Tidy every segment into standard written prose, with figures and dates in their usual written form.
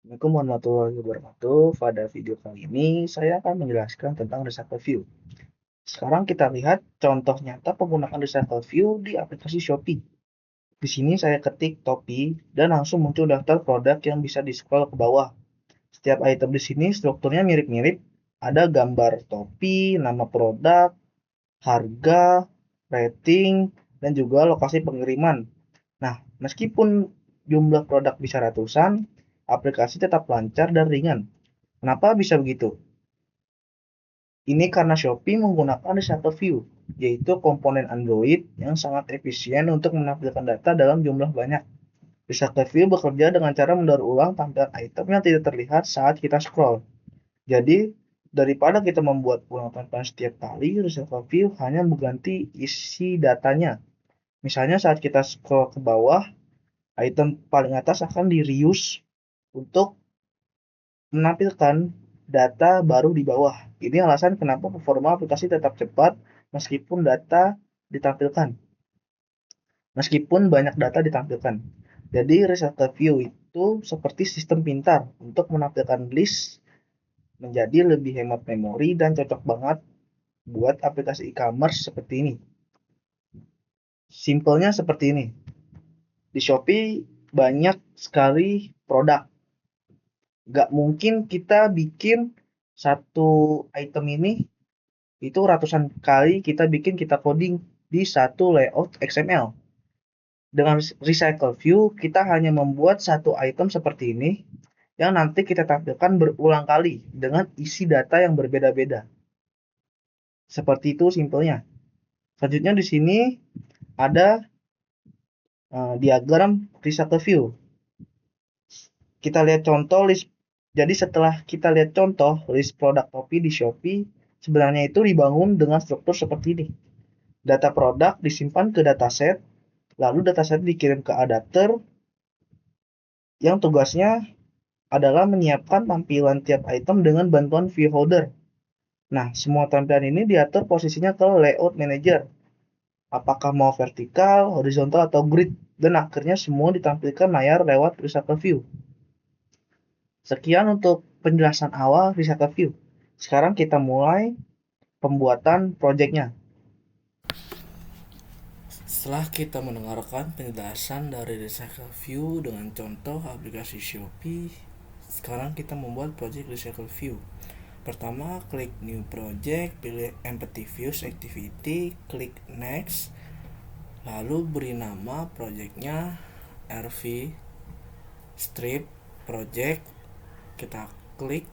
Assalamualaikum warahmatullahi wabarakatuh. Pada video kali ini, saya akan menjelaskan tentang Recycle View. Sekarang kita lihat contoh nyata penggunaan Recycle View di aplikasi Shopee. Di sini saya ketik topi dan langsung muncul daftar produk yang bisa di-scroll ke bawah. Setiap item di sini strukturnya mirip-mirip. Ada gambar topi, nama produk, harga, rating, dan juga lokasi pengiriman. Nah, meskipun jumlah produk bisa ratusan, aplikasi tetap lancar dan ringan. Kenapa bisa begitu? Ini karena Shopee menggunakan Recycle View, yaitu komponen Android yang sangat efisien untuk menampilkan data dalam jumlah banyak. Recycle View bekerja dengan cara mendaur ulang tampilan item yang tidak terlihat saat kita scroll. Jadi, daripada kita membuat ulang tampilan setiap kali, Recycle View hanya mengganti isi datanya. Misalnya saat kita scroll ke bawah, item paling atas akan di-reuse untuk menampilkan data baru di bawah. Ini alasan kenapa performa aplikasi tetap cepat meskipun data ditampilkan. Meskipun banyak data ditampilkan. Jadi Recycle View itu seperti sistem pintar untuk menampilkan list menjadi lebih hemat memori dan cocok banget buat aplikasi e-commerce seperti ini. Simpelnya seperti ini. Di Shopee banyak sekali produk. Nggak mungkin kita bikin satu item ini itu ratusan kali kita coding di satu layout XML. Dengan Recycle View, kita hanya membuat satu item seperti ini yang nanti kita tampilkan berulang kali dengan isi data yang berbeda-beda. Seperti itu simpelnya. Selanjutnya di sini ada diagram Recycle View. Kita lihat contoh list. Jadi setelah kita lihat contoh list produk topi di Shopee, sebenarnya itu dibangun dengan struktur seperti ini. Data produk disimpan ke dataset, lalu dataset dikirim ke adapter yang tugasnya adalah menyiapkan tampilan tiap item dengan bantuan view holder. Nah, semua tampilan ini diatur posisinya ke layout manager. Apakah mau vertikal, horizontal, atau grid. Dan akhirnya semua ditampilkan layar lewat Recycle View. Sekian untuk penjelasan awal Recycle View. Sekarang kita mulai pembuatan projectnya. Setelah kita mendengarkan penjelasan dari Recycle View dengan contoh aplikasi Shopee, sekarang kita membuat project Recycle View. Pertama, klik New Project, pilih Empty Views Activity, klik Next, lalu beri nama projectnya RV Strip Project. Kita klik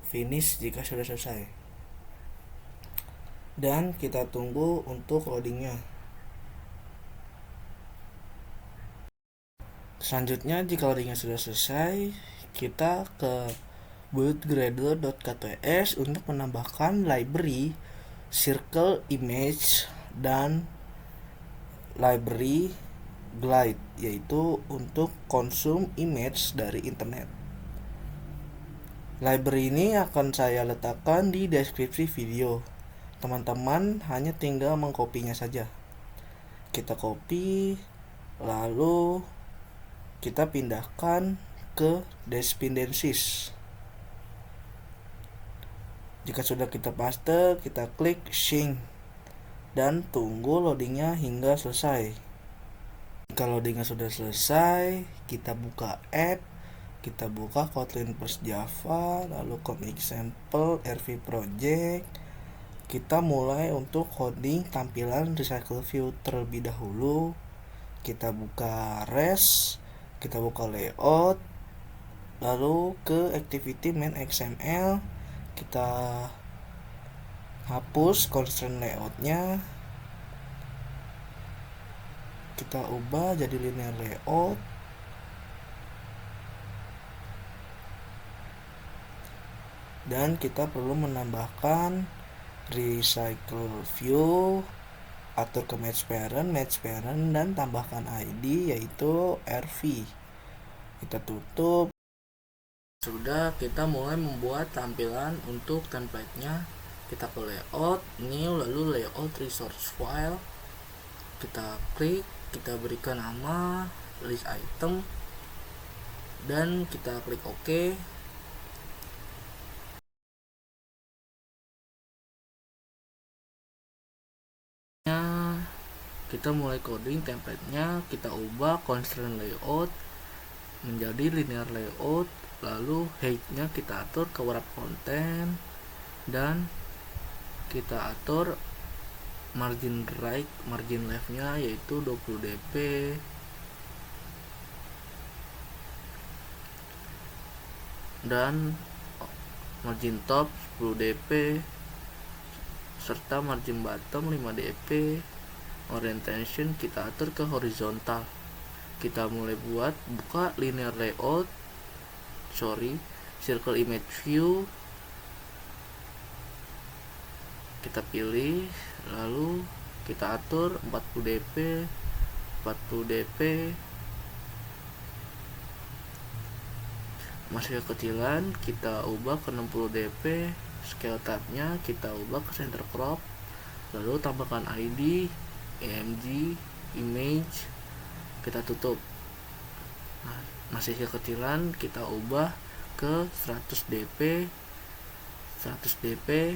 Finish jika sudah selesai. Dan kita tunggu untuk loadingnya. Selanjutnya, jika loadingnya sudah selesai, kita ke buildgradle.kts untuk menambahkan library circle image dan library glide, yaitu untuk konsum image dari internet. Library ini akan saya letakkan di deskripsi video. Teman-teman hanya tinggal mengkopinya saja. Kita copy, lalu kita pindahkan ke dependencies. Jika sudah kita paste, kita klik sync dan tunggu loadingnya hingga selesai. Jika loadingnya sudah selesai, kita buka app, kita buka Kotlin First Java, lalu commit example RV project. Kita mulai untuk coding tampilan Recycle View terlebih dahulu. Kita buka res, kita buka layout, lalu ke activity main XML, kita hapus constraint layoutnya, kita ubah jadi linear layout, dan kita perlu menambahkan recycle view, atur ke match parent, dan tambahkan ID yaitu RV. Kita tutup. Sudah, kita mulai membuat tampilan untuk template-nya. Kita ke layout, new, lalu layout resource file. Kita klik, kita berikan nama list item, dan kita klik OK. Kita mulai coding template-nya, kita ubah constraint layout menjadi linear layout, lalu height-nya kita atur ke wrap content, dan kita atur margin right, margin left-nya yaitu 20 dp, dan margin top 10 dp, serta margin bottom 5 dp. Orientation kita atur ke horizontal. Kita mulai buka linear layout, circle image view, kita pilih, lalu kita atur 40 dp, 40 dp, masih kekecilan kita ubah ke 60 dp, scale tabnya kita ubah ke center crop, lalu tambahkan ID, EMG, image, kita tutup. Nah, masih kekecilan kita ubah ke 100 dp, 100 dp.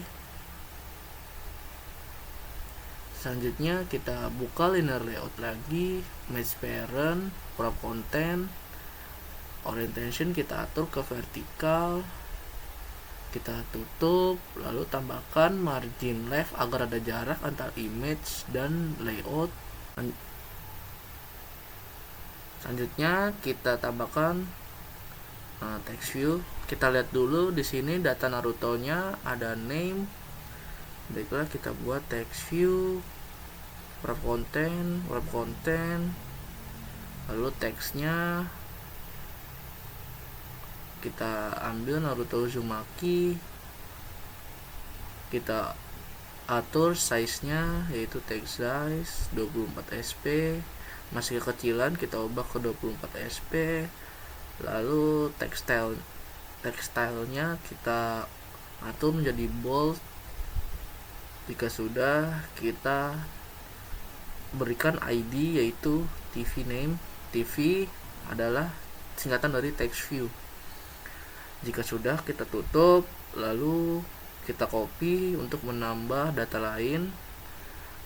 Selanjutnya kita buka linear layout lagi, match parent, wrap content, orientation kita atur ke vertikal, kita tutup, lalu tambahkan margin left agar ada jarak antara image dan layout. Selanjutnya kita tambahkan text view. Kita lihat dulu di sini data Naruto-nya ada name. Baiklah, kita buat text view, wrap content, lalu teksnya kita ambil Naruto Uzumaki, kita atur size-nya yaitu text size 24 sp, masih kekecilan kita ubah ke 24 sp, lalu text-style-nya kita atur menjadi bold. Jika sudah, kita berikan ID yaitu TV name. TV adalah singkatan dari text view. Jika sudah, kita tutup, lalu kita copy untuk menambah data lain.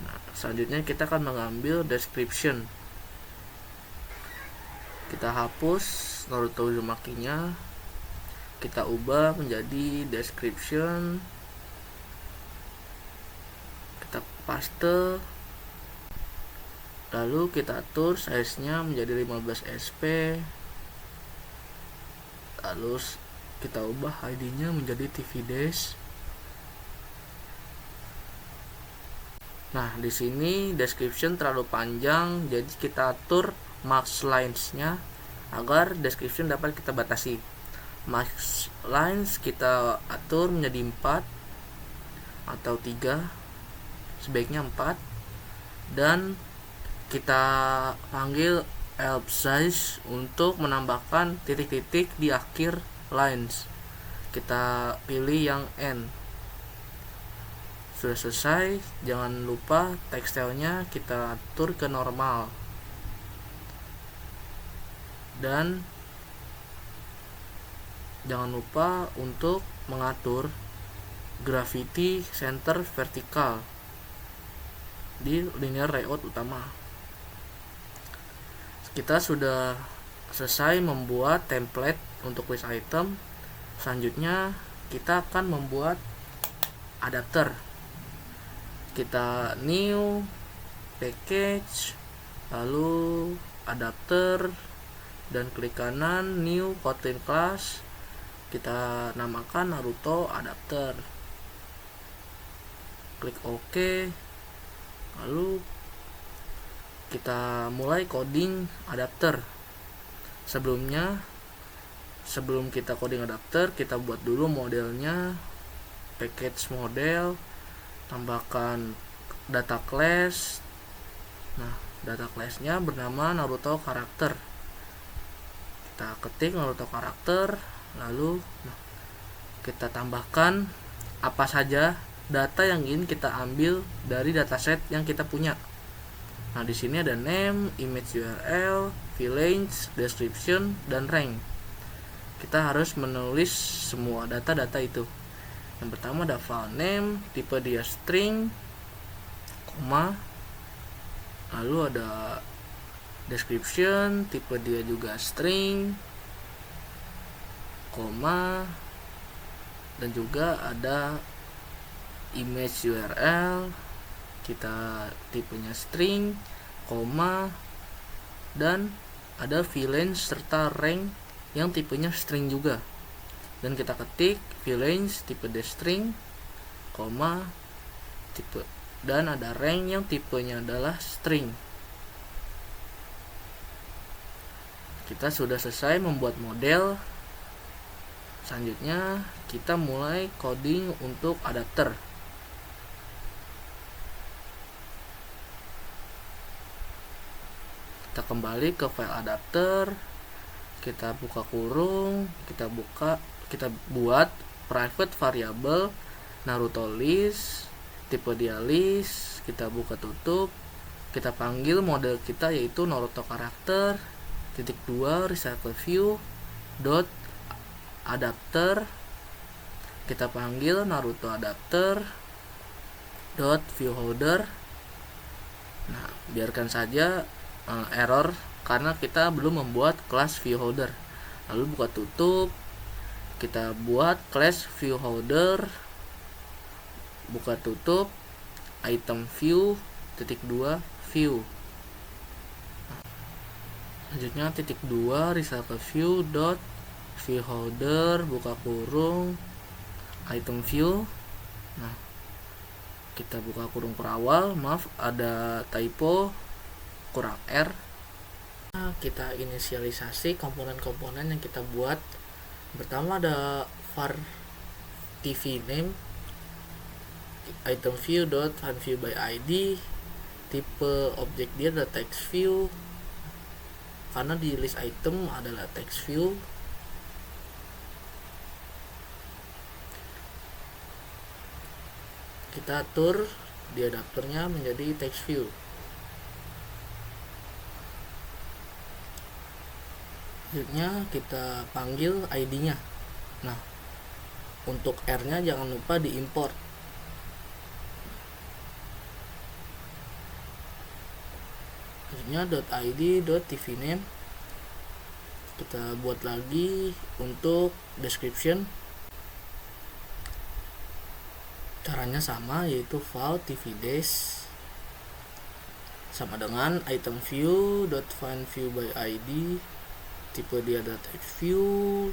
Nah, selanjutnya kita akan mengambil description. Kita hapus Naruto Uzumaki-nya, kita ubah menjadi description, kita paste, lalu kita atur size-nya menjadi 15 sp, lalu kita ubah ID-nya menjadi TV dash. Nah, di sini description terlalu panjang, jadi kita atur max lines-nya agar description dapat kita batasi. Max lines kita atur menjadi 4 atau 3, sebaiknya 4, dan kita panggil help size untuk menambahkan titik-titik di akhir lines. Kita pilih yang N. Sudah selesai, jangan lupa text style-nya kita atur ke normal, dan jangan lupa untuk mengatur gravity center vertikal di linear layout utama. Kita sudah selesai membuat template untuk list item. Selanjutnya kita akan membuat adapter. Kita new package, lalu adapter, dan klik kanan new Kotlin class. Kita namakan Naruto adapter, klik OK, lalu kita mulai coding adapter. Sebelum kita coding adapter, kita buat dulu modelnya, package model, tambahkan data class. Nah, data class-nya bernama Naruto karakter. Kita ketik Naruto karakter, lalu kita tambahkan apa saja data yang ingin kita ambil dari dataset yang kita punya. Nah, di sini ada name, image URL, village, description, dan rank. kita harus menulis semua data-data itu. Yang pertama ada file name, tipe dia string, koma, lalu ada description, tipe dia juga string, koma, dan juga ada image URL, kita tipenya string, koma, dan ada VLAN serta rank yang tipenya string juga. Dan kita ketik VLAN tipe string, koma, tipe, dan ada rank yang tipenya adalah string. Kita sudah selesai membuat model. Selanjutnya kita mulai coding untuk adapter. Kita kembali ke file adapter, kita buka kurung, kita buat private variable Naruto list, tipe dia list, kita buka tutup, kita panggil model kita yaitu Naruto karakter .2 recycle view dot adapter, kita panggil Naruto adapter dot view holder. Nah, biarkan saja error karena kita belum membuat kelas view holder. Lalu buka tutup, kita buat class view holder, buka tutup, item view .2 view. Selanjutnya .2 recycle view dot view holder, buka kurung, item view. Nah, kita buka kurung perawal, maaf ada typo, kurang R. Nah, kita inisialisasi komponen-komponen yang kita buat. Pertama ada var tv name, item view dot view by id, tipe objek dia adalah text view karena di list item adalah text view. Kita atur di adapternya menjadi text view. Selanjutnya kita panggil ID-nya. Nah, untuk R-nya jangan lupa diimport. Selanjutnya .id.tvname kita buat lagi untuk description. Caranya sama, yaitu file tvdes sama dengan item view .find view by id, tipe dia adalah text view,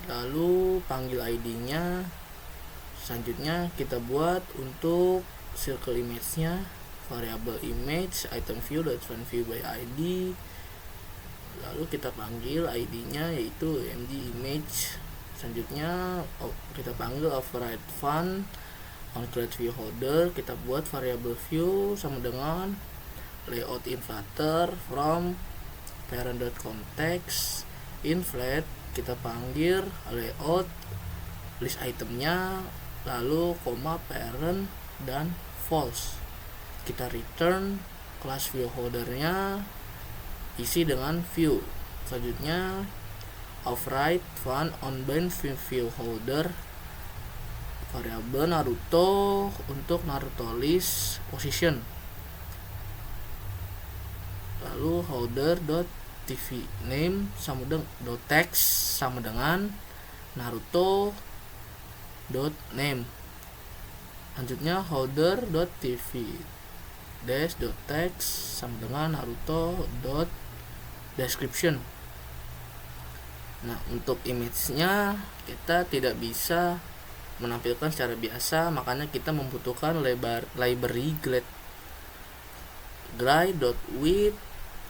lalu panggil ID-nya. Selanjutnya kita buat untuk circle image-nya variable image item view .find view by id, lalu kita panggil ID-nya yaitu img image. Selanjutnya kita panggil override fun on create view holder, kita buat variable view sama dengan layout in flutter from parent.context in flat, kita panggil layout list itemnya, lalu koma parent dan false. Kita return kelas view holdernya isi dengan view. Selanjutnya override fun on bind view holder variable Naruto untuk Naruto list position, lalu holder.tvname sama dengan .text sama dengan Naruto.name. Selanjutnya holder.tvdes.text sama dengan Naruto.description. Nah, untuk image-nya kita tidak bisa menampilkan secara biasa, makanya kita membutuhkan library glide.width,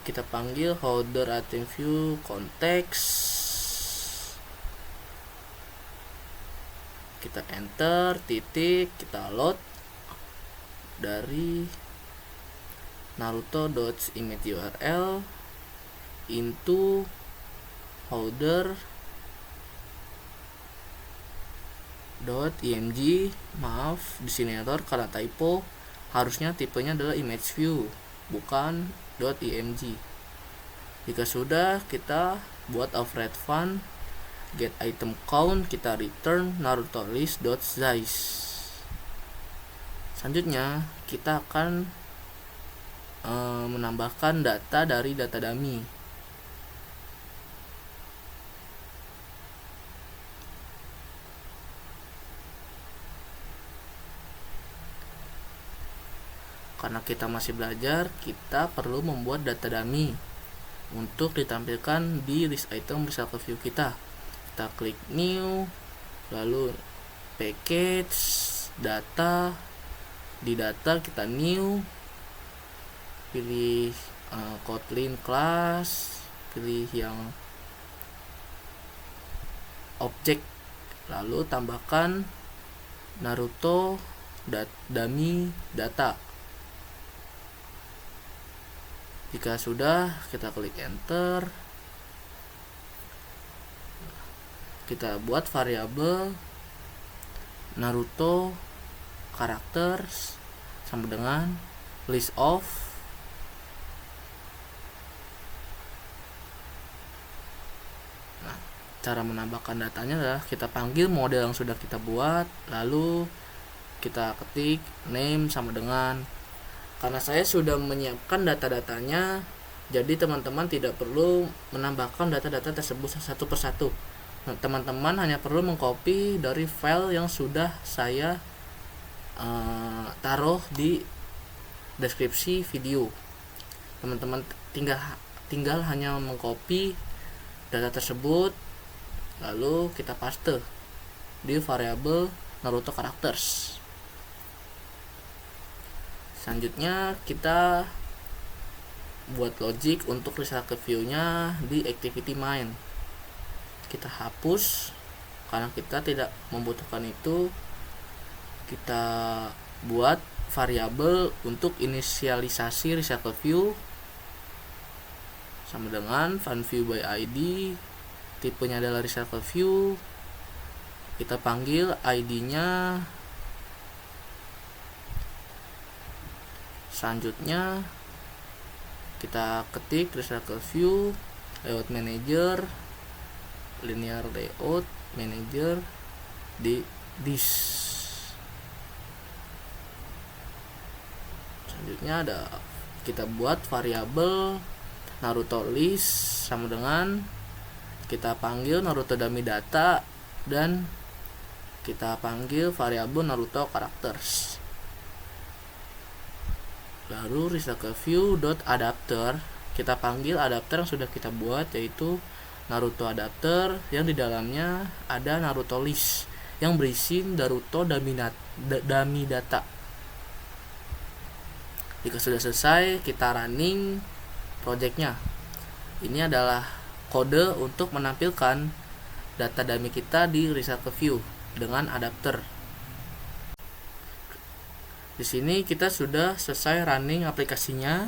kita panggil holder item view context, kita enter titik, kita load dari naruto.image URL into holder .img. Maaf, di sini error karena typo, harusnya tipenya adalah image view bukan .img. Jika sudah, kita buat override fun get item count, kita return naruto list.size. Selanjutnya kita akan menambahkan data dari data dummy. Karena kita masih belajar, kita perlu membuat data dummy untuk ditampilkan di list item recycle view kita. Kita klik new, lalu package, data. Di data kita new, pilih Kotlin class, pilih yang object, lalu tambahkan Naruto dummy data. Jika sudah, kita klik enter. Kita buat variabel Naruto characters sama dengan list of cara menambahkan datanya adalah kita panggil model yang sudah kita buat, lalu kita ketik name sama dengan, karena saya sudah menyiapkan data-datanya, jadi teman-teman tidak perlu menambahkan data-data tersebut satu persatu. Teman-teman hanya perlu mengcopy dari file yang sudah saya taruh di deskripsi video. Teman-teman tinggal hanya mengcopy data tersebut, lalu kita paste di variabel Naruto characters. Selanjutnya kita buat logic untuk recycle view-nya di activity main. Kita hapus karena kita tidak membutuhkan itu. Kita buat variabel untuk inisialisasi recycle view sama dengan funView by ID. Tipenya adalah recycle view. Kita panggil ID-nya. Selanjutnya kita ketik recycle view layout manager, linear layout manager di this. Selanjutnya ada kita buat variabel Naruto list sama dengan kita panggil Naruto dummy data dan kita panggil variabel Naruto characters. Lalu recycle view dot adapter, kita panggil adapter yang sudah kita buat, yaitu Naruto adapter yang di dalamnya ada Naruto list yang berisi Naruto dummy data. Jika sudah selesai, kita running projectnya. Ini adalah kode untuk menampilkan data dummy kita di recycle view dengan adapter. Di sini kita sudah selesai running aplikasinya.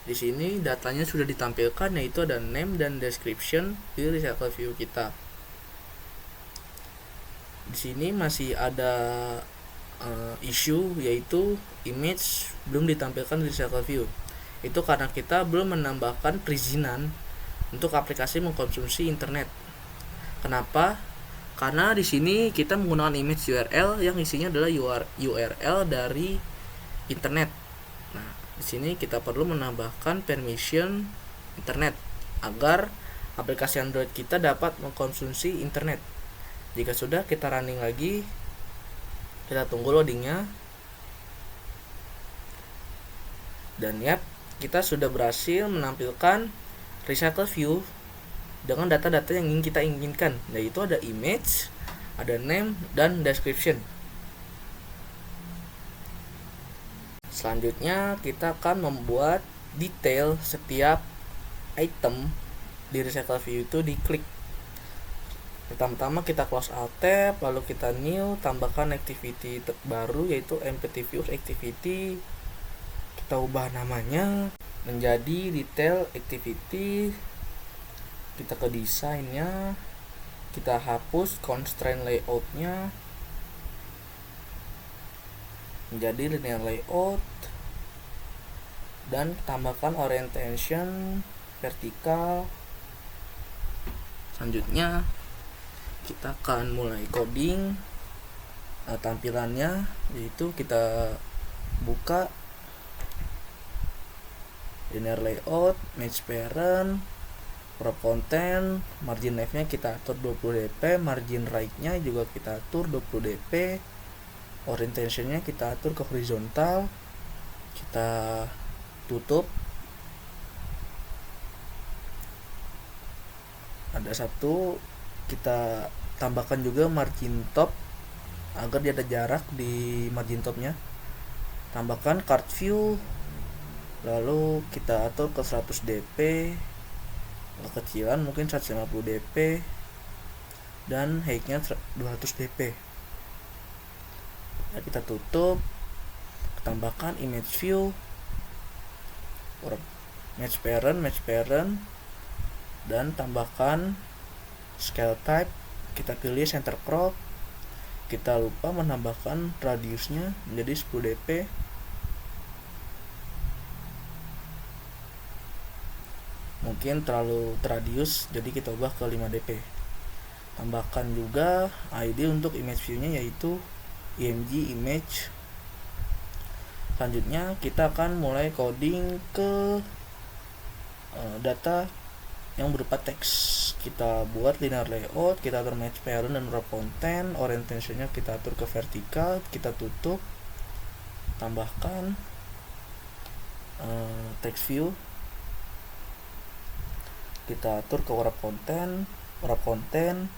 Di sini datanya sudah ditampilkan, yaitu ada name dan description di recycle view kita. Di sini masih ada issue, yaitu image belum ditampilkan di recycle view. Itu karena kita belum menambahkan perizinan untuk aplikasi mengkonsumsi internet. Kenapa? Karena di sini kita menggunakan image URL yang isinya adalah URL dari internet. Nah, di sini kita perlu menambahkan permission internet agar aplikasi Android kita dapat mengkonsumsi internet. Jika sudah, kita running lagi. Kita tunggu loadingnya. Dan kita sudah berhasil menampilkan recycle view dengan data-data yang ingin kita inginkan, yaitu ada image, ada name, dan description. Selanjutnya kita akan membuat detail setiap item di recycle view itu diklik. Pertama-tama kita close alt tab, lalu kita new, tambahkan activity baru yaitu empty views activity. Kita ubah namanya menjadi detail activity. Kita ke desainnya, kita hapus constraint layoutnya menjadi linear layout dan tambahkan orientation vertikal. Selanjutnya kita akan mulai coding tampilannya, yaitu kita buka linear layout, match parent, crop content, margin left nya kita atur 20 dp, margin right nya juga kita atur 20 dp, orientation nya kita atur ke horizontal, kita tutup. Ada satu, kita tambahkan juga margin top agar dia ada jarak di margin topnya. Tambahkan card view, lalu kita atur ke 100 dp, kekecilan mungkin 150 dp, dan height nya 200 dp. Kita tutup, tambahkan image view, match parent, dan tambahkan scale type, kita pilih center crop. Kita lupa menambahkan radiusnya menjadi 10 dp. Mungkin terlalu radius, jadi kita ubah ke 5 dp. Tambahkan juga ID untuk image view-nya, yaitu img image. Selanjutnya kita akan mulai coding ke data yang berupa teks. Kita buat linear layout, kita atur match parent dan crop content, orientation-nya kita atur ke vertikal, kita tutup. Tambahkan text view, kita atur ke crop content,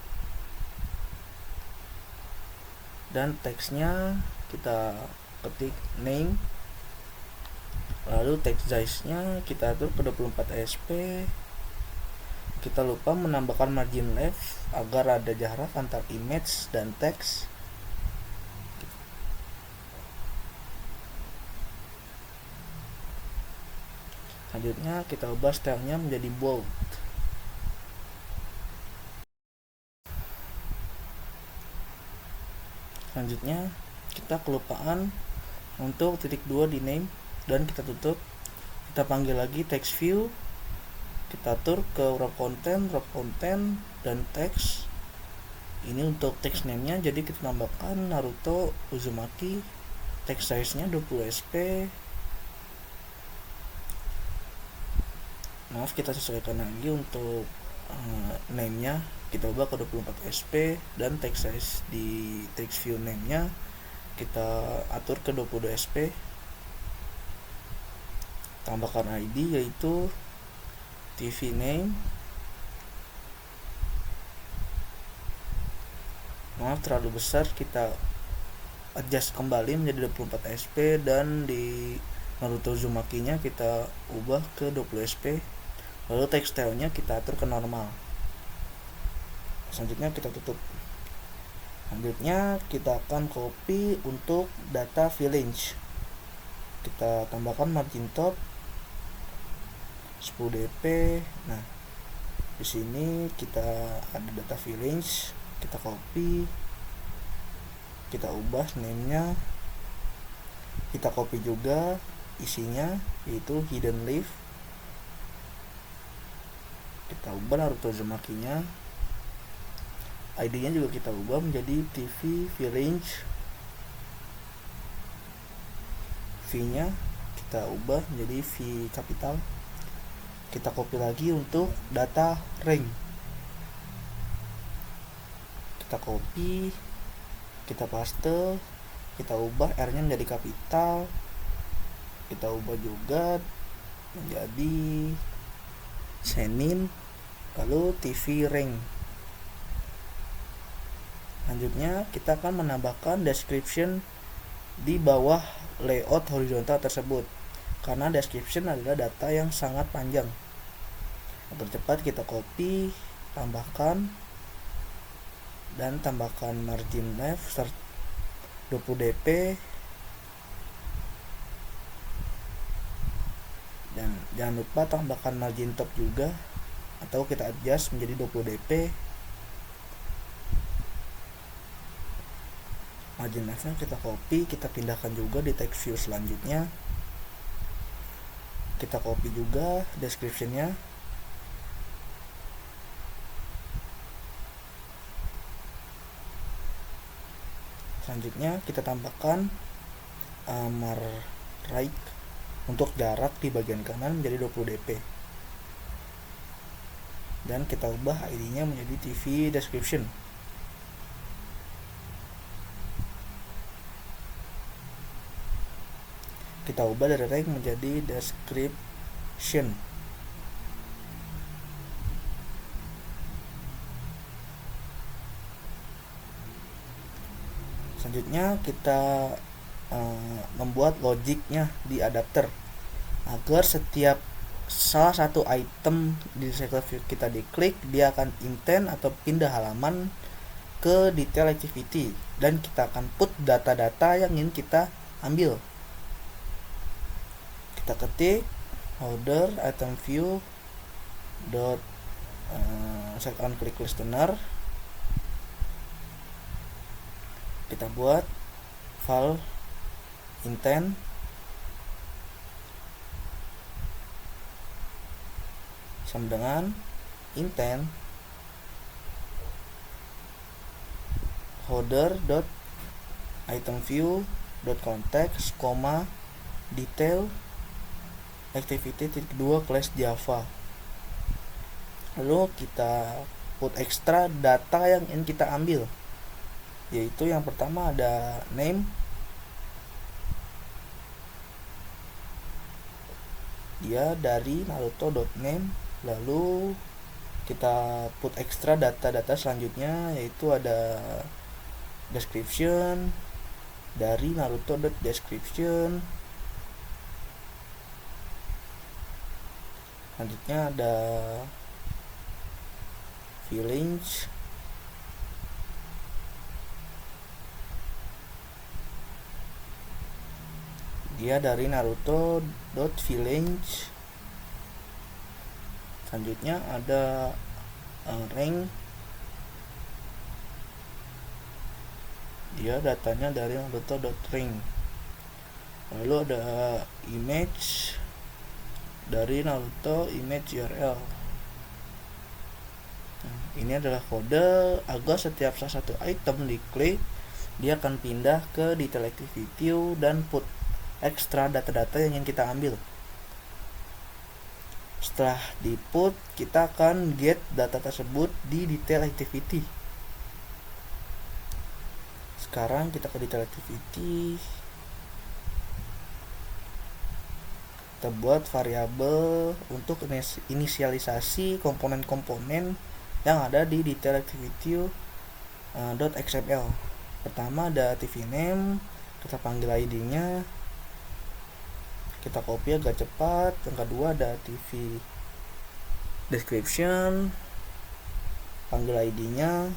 dan teksnya kita ketik name, lalu text size-nya kita atur ke 24 sp. Kita lupa menambahkan margin left agar ada jarak antar image dan teks. Selanjutnya kita ubah stylenya menjadi bold. Selanjutnya kita kelupaan untuk titik 2 di name, dan kita tutup. Kita panggil lagi text view, kita atur ke crop content, dan teks. Ini untuk text name nya, jadi kita tambahkan Naruto Uzumaki, text size nya 20 sp. Maaf, kita sesuaikan lagi untuk name nya, kita ubah ke 24 sp, dan text size di text view name nya kita atur ke 22 sp. Tambahkan ID, yaitu TV name. Maaf, terlalu besar, kita adjust kembali menjadi 24 sp, dan di Naruto Uzumaki nya kita ubah ke 20 sp. Lalu text style nya kita atur ke normal. Selanjutnya kita tutup. Selanjutnya kita akan copy untuk data village. Kita tambahkan margin top 10 dp. Nah, di sini kita ada data village, kita copy, kita ubah name-nya, kita copy juga isinya, yaitu hidden leaf. Kita ubah Naruto Uzumaki-nya, ID-nya juga kita ubah menjadi TV village. V-nya kita ubah menjadi V kapital. Kita copy lagi untuk data rank. Kita copy, kita paste, kita ubah R-nya menjadi kapital. Kita ubah juga menjadi Senin, lalu TV rank. Selanjutnya kita akan menambahkan description di bawah layout horizontal tersebut, karena description adalah data yang sangat panjang. Agar cepat, kita copy, tambahkan, dan tambahkan margin left 20 dp, dan jangan lupa tambahkan margin top juga, atau kita adjust menjadi 20 dp. Margin leftnya kita copy, kita pindahkan juga di text view selanjutnya. Kita copy juga descriptionnya. Selanjutnya kita tambahkan Amar right untuk jarak di bagian kanan menjadi 20 dp, dan kita ubah ID-nya menjadi TV description. Kita ubah dari rank menjadi description. Selanjutnya kita membuat logiknya di adapter agar setiap salah satu item di recycle view kita diklik, dia akan intent atau pindah halaman ke detail activity, dan kita akan put data-data yang ingin kita ambil. Kita ketik holder item view dot set on click listener. Kita buat file intent sama dengan intent holder dot item view dot context, detail activity 2 class Java. Lalu kita put extra data yang ingin kita ambil, yaitu yang pertama ada name, dia dari naruto.name. Lalu kita put extra data-data selanjutnya, yaitu ada description dari naruto.description. Selanjutnya ada village dia dari naruto.village. Selanjutnya ada rank, dia datanya dari naruto.rank. Lalu ada image dari naruto image URL. Ini adalah kode agar setiap salah satu item diklik, dia akan pindah ke detail activity dan put extra data-data yang ingin kita ambil. Setelah di put, kita akan get data tersebut di detail activity. Sekarang kita ke detail activity. Kita buat variabel untuk inisialisasi komponen-komponen yang ada di detail activity .xml. Pertama ada TV name, kita panggil ID-nya, kita copy agak cepat. Yang kedua ada TV description, panggil ID-nya.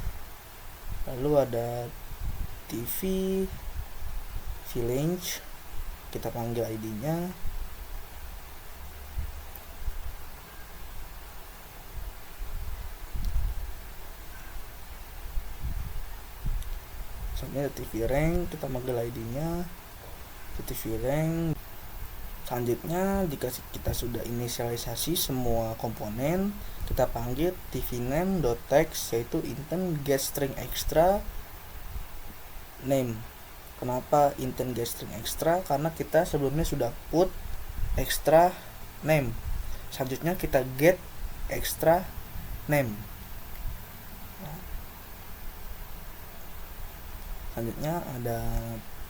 Lalu ada TV village, kita panggil ID-nya. Selanjutnya TV rank, kita panggil ID-nya, TV rank. Selanjutnya jika kita sudah inisialisasi semua komponen, kita panggil tvName.text, yaitu intent get string extra name. Kenapa intent get string extra? Karena kita sebelumnya sudah put extra name. Selanjutnya kita get extra name. Selanjutnya ada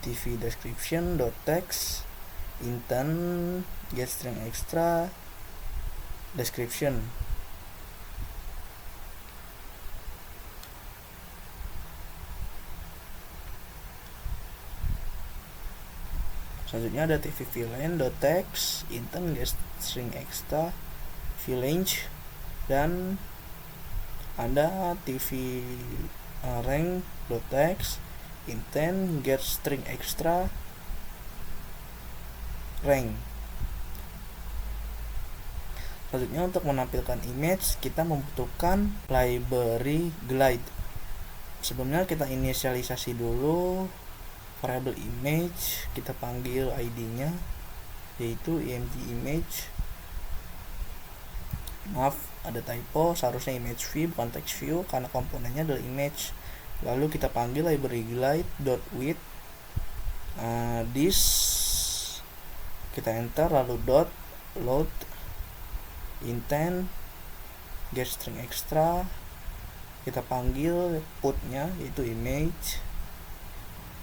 TV description.text intent get string extra description. Selanjutnya ada TV villain.text intent get string extra village, dan ada TV rank.text intent get string extra rank. Selanjutnya untuk menampilkan image, kita membutuhkan library glide. Sebelumnya kita inisialisasi dulu variabel image, kita panggil ID-nya yaitu img-image. Maaf, ada typo, seharusnya image view bukan text view karena komponennya adalah image. lalu kita panggil library glide.with this, kita enter, lalu dot load intent get string extra, kita panggil putnya yaitu image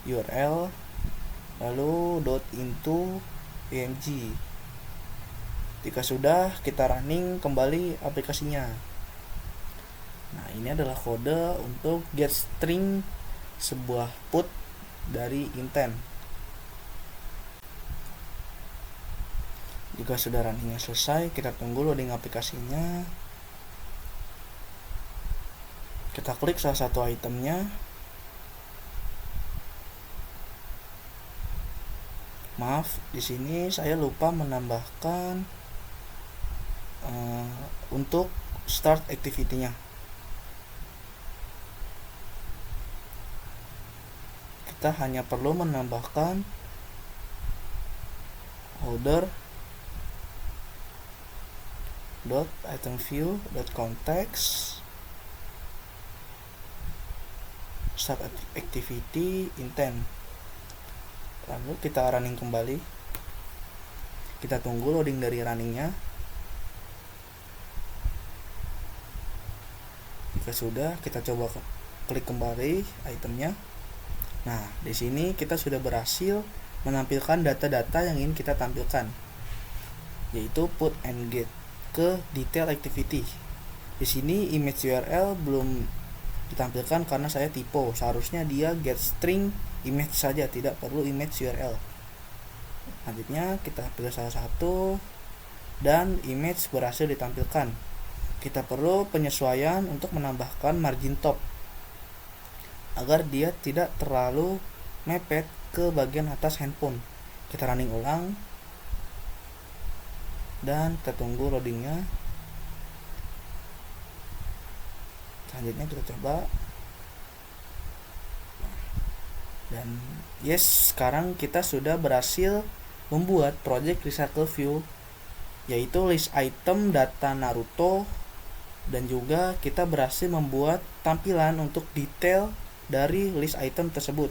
URL, lalu dot into img. Jika sudah, kita running kembali aplikasinya. Nah, ini adalah kode untuk get string sebuah put dari intent. Jika sudah runningnya selesai, kita tunggu loading aplikasinya. Kita klik salah satu itemnya. Maaf, di sini saya lupa menambahkan untuk start activity-nya. Kita hanya perlu menambahkan holder dot item view dot context start activity intent, lalu kita running kembali. Kita tunggu loading dari runningnya. Jika sudah, kita coba klik kembali itemnya. Nah, di sini kita sudah berhasil menampilkan data-data yang ingin kita tampilkan, yaitu put and get ke detail activity. Di sini image URL belum ditampilkan karena saya typo. Seharusnya dia get string image saja, tidak perlu image URL. Selanjutnya kita pilih salah satu dan image berhasil ditampilkan. Kita perlu penyesuaian untuk menambahkan margin top agar dia tidak terlalu mepet ke bagian atas handphone. Kita running ulang dan kita tunggu loadingnya. Selanjutnya kita coba, dan yes, sekarang kita sudah berhasil membuat project recycle view, yaitu list item data Naruto, dan juga kita berhasil membuat tampilan untuk detail dari list item tersebut.